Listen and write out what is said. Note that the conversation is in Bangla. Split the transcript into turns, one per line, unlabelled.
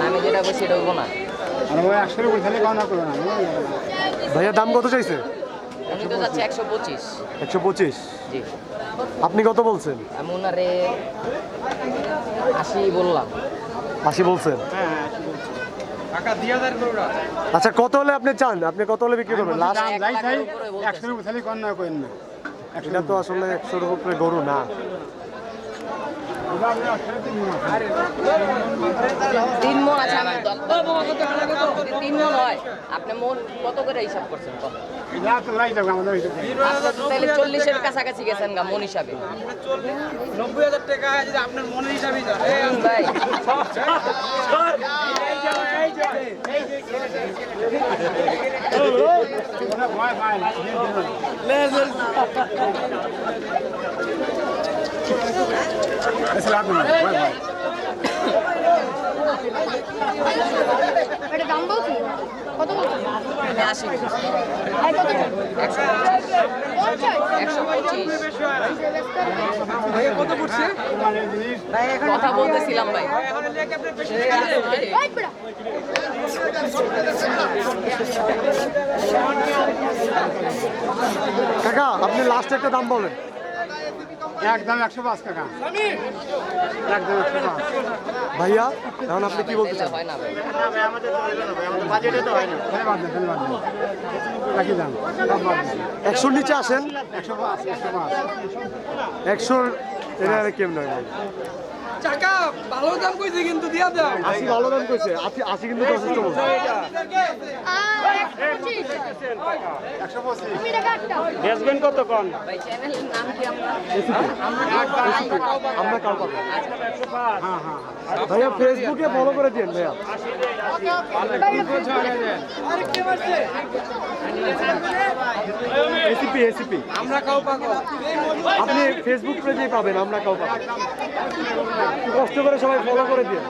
আমি যেটা বলছি এটা হবো না।
ভাইয়া দাম কত চাইছে?
উনি তো যাচ্ছে 125।
125।
জি।
আপনি কত বলছেন?
আমি ওনারে 80 বললাম।
80 বলছেন? আচ্ছা কত হলে আপনি চান? আপনি কত হলে বিক্রি করবেন লাস্ট? এটা তো আসলে 100-এর উপরে গরু না।
3 মণ আছে। আমি 3 মণ হয়। আপনি মণ কত করে হিসাব করছেন? কত? তাহলে 40-এর কাছাকাছি গেছেন গা মণ হিসাবে।
90,000 টাকা যদি আপনার মনের হিসাবে
ভাই
এটা দাম বলছি কত বলছি?
80।
আর কত?
125।
কত পড়ছে?
কথা বলতেছিলাম ভাই।
কাকা আপনি লাস্ট একটা দাম বলেন।
একদম 105 টাকা। একদম 105।
ভাইয়া এখন আপনি কি বলতে চান?
হয় না ভাই।
বাজেটে তো হয় না। ধন্যবাদ ধন্যবাদ। রাখি দাম।
100-র নিচে আসেন।
105 105।
100-র এটা কেমন হয়?
টাকা ভালো দাম কইছে কিন্তু দিয়া দাও।
80 ভালো দাম কইছে। 80 কিন্তু যথেষ্ট বলছে।
125।
তুমি টাকা একটা
বেচবেন কত কোন?
ভাই চ্যানেলের নাম কি আপনার?
আমরা কাল পাবো।
হ্যাঁ হ্যাঁ।
ভাইয়া ফেসবুকে ফলো করে দিন ভাইয়া। এসিপি
আমরা কাউ পাগল।
আপনি ফেসবুক পেজেই পাবেন আমরা কাউ পাবো। কষ্ট করে সবাই ফলো করে দিন।